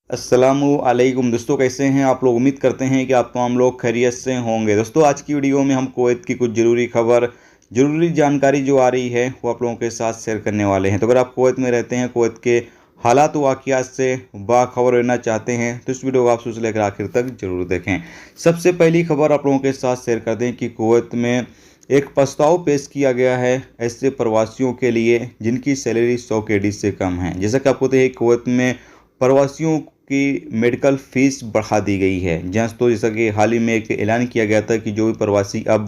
अस्सलामुअलैकुम दोस्तों, कैसे हैं आप लोग। उम्मीद करते हैं कि आप तमाम लोग खैरियत से होंगे। दोस्तों, आज की वीडियो में हम कुवैत की कुछ ज़रूरी खबर, ज़रूरी जानकारी जो आ रही है वो आप लोगों के साथ शेयर करने वाले हैं। तो अगर आप कुवैत में रहते हैं, कुवैत के हालात वाक़ियात से बाखबर रहना चाहते हैं तो इस वीडियो को आप शुरू से लेकर आखिर तक ज़रूर देखें। सबसे पहली खबर आप लोगों के साथ शेयर कर दें कि कुवैत में एक प्रस्ताव पेश किया गया है ऐसे प्रवासियों के लिए जिनकी सैलरी 100 KD से कम है। जैसा कि आपको पता है, कुवैत में प्रवासियों की मेडिकल फ़ीस बढ़ा दी गई है। जैसा कि हाल ही में एक ऐलान किया गया था कि जो भी प्रवासी अब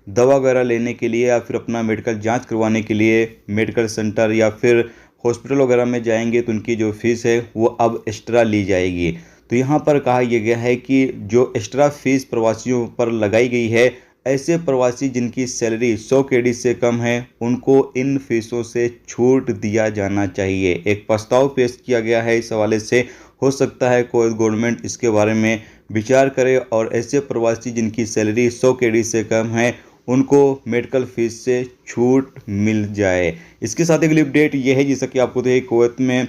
दवा वगैरह लेने के लिए या फिर अपना मेडिकल जांच करवाने के लिए मेडिकल सेंटर या फिर हॉस्पिटल वगैरह में जाएंगे तो उनकी जो फ़ीस है वो अब एक्स्ट्रा ली जाएगी। तो यहाँ पर कहा यह गया है कि जो एक्स्ट्रा फ़ीस प्रवासियों पर लगाई गई है, ऐसे प्रवासी जिनकी सैलरी 100 KD से कम है उनको इन फीसों से छूट दिया जाना चाहिए। एक प्रस्ताव पेश किया गया है इस हवाले से। हो सकता है कोई गवर्नमेंट इसके बारे में विचार करे और ऐसे प्रवासी जिनकी सैलरी 100 KD से कम है उनको मेडिकल फीस से छूट मिल जाए। इसके साथ अगली अपडेट ये है, जैसा कि आपको तो कुवैत में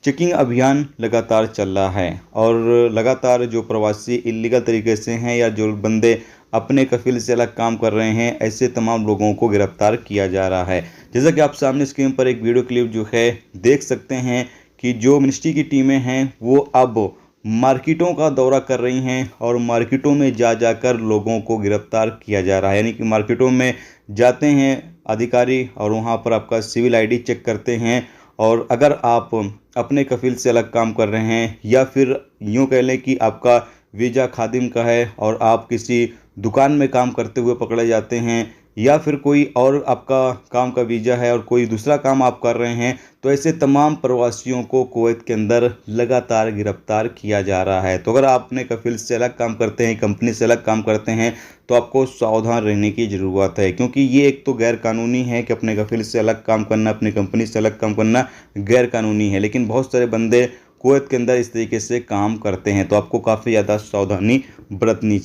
चेकिंग अभियान लगातार चल रहा है और लगातार जो प्रवासी इलीगल तरीके से हैं या जो बंदे अपने कफील से अलग काम कर रहे हैं, ऐसे तमाम लोगों को गिरफ्तार किया जा रहा है। जैसा कि आप सामने स्क्रीन पर एक वीडियो क्लिप जो है देख सकते हैं कि जो मिनिस्ट्री की टीमें हैं वो अब मार्केटों का दौरा कर रही हैं और मार्केटों में जा जाकर लोगों को गिरफ्तार किया जा रहा है। यानी कि मार्केटों में जाते हैं अधिकारी और वहां पर आपका सिविल आईडी चेक करते हैं और अगर आप अपने कफील से अलग काम कर रहे हैं या फिर यूँ कह लें कि आपका वीज़ा खादिम का है और आप किसी दुकान में काम करते हुए पकड़े जाते हैं या फिर कोई और आपका काम का वीज़ा है और कोई दूसरा काम आप कर रहे हैं, तो ऐसे तमाम प्रवासियों को कुवैत के अंदर लगातार गिरफ्तार किया जा रहा है। तो अगर आप अपने कफील से अलग काम करते हैं, कंपनी से अलग काम करते हैं, तो आपको सावधान रहने की ज़रूरत है, क्योंकि ये एक तो गैर कानूनी है कि अपने कफील से अलग काम करना, अपनी कंपनी से अलग काम करना गैर कानूनी है। लेकिन बहुत सारे बंदे कुवैत के अंदर इस तरीके से काम करते हैं, तो आपको काफ़ी ज़्यादा सावधानी बरतनी।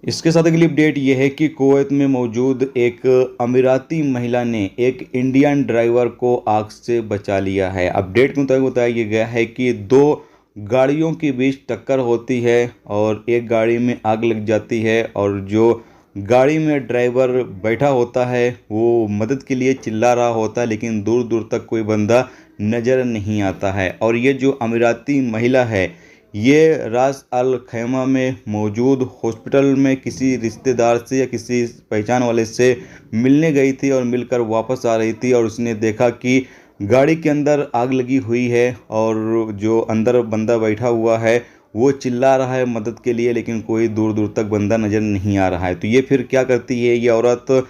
इसके साथ अगली अपडेट ये है कि कुवैत में मौजूद एक अमीराती महिला ने एक इंडियन ड्राइवर को आग से बचा लिया है। अपडेट के मुताबिक बताया गया है कि दो गाड़ियों के बीच टक्कर होती है और एक गाड़ी में आग लग जाती है और जो गाड़ी में ड्राइवर बैठा होता है वो मदद के लिए चिल्ला रहा होता है, लेकिन दूर दूर तक कोई बंदा नज़र नहीं आता है। और ये जो अमीराती महिला है ये रास अल खैमा में मौजूद हॉस्पिटल में किसी रिश्तेदार से या किसी पहचान वाले से मिलने गई थी और मिलकर वापस आ रही थी और उसने देखा कि गाड़ी के अंदर आग लगी हुई है और जो अंदर बंदा बैठा हुआ है वो चिल्ला रहा है मदद के लिए, लेकिन कोई दूर दूर तक बंदा नज़र नहीं आ रहा है। तो ये फिर क्या करती है ये औरत,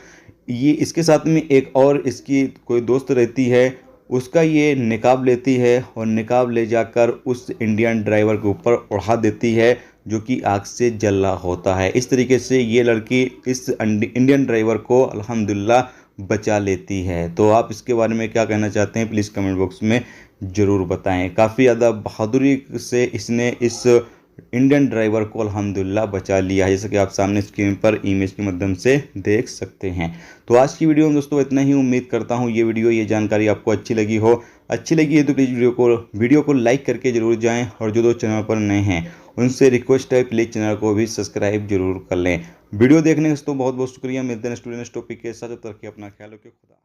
ये इसके साथ में एक और इसकी कोई दोस्त रहती है, उसका ये निकाब लेती है और निकाब ले जाकर उस इंडियन ड्राइवर के ऊपर उड़ा देती है जो कि आग से जल रहा होता है। इस तरीके से ये लड़की इस इंडियन ड्राइवर को अल्हम्दुलिल्लाह बचा लेती है। तो आप इसके बारे में क्या कहना चाहते हैं, प्लीज़ कमेंट बॉक्स में ज़रूर बताएं। काफ़ी ज़्यादा बहादुरी से इसने इस इंडियन ड्राइवर को अल्हम्दुलिल्लाह बचा लिया है, जैसे कि आप सामने स्क्रीन पर इमेज के माध्यम से देख सकते हैं। तो आज की वीडियो में दोस्तों इतना ही। उम्मीद करता हूँ ये जानकारी आपको अच्छी लगी हो। अच्छी लगी है तो प्लीज़ वीडियो को लाइक करके ज़रूर जाएं और जो दोस्त चैनल पर नए हैं उनसे रिक्वेस्ट है प्लीज़ चैनल को भी सब्सक्राइब जरूर कर लें। वीडियो देखने का दोस्तों बहुत बहुत शुक्रिया। मिलते हैं स्टूडेंट टॉपिक के साथ, तब तक अपना ख्याल रखिए। खुदा।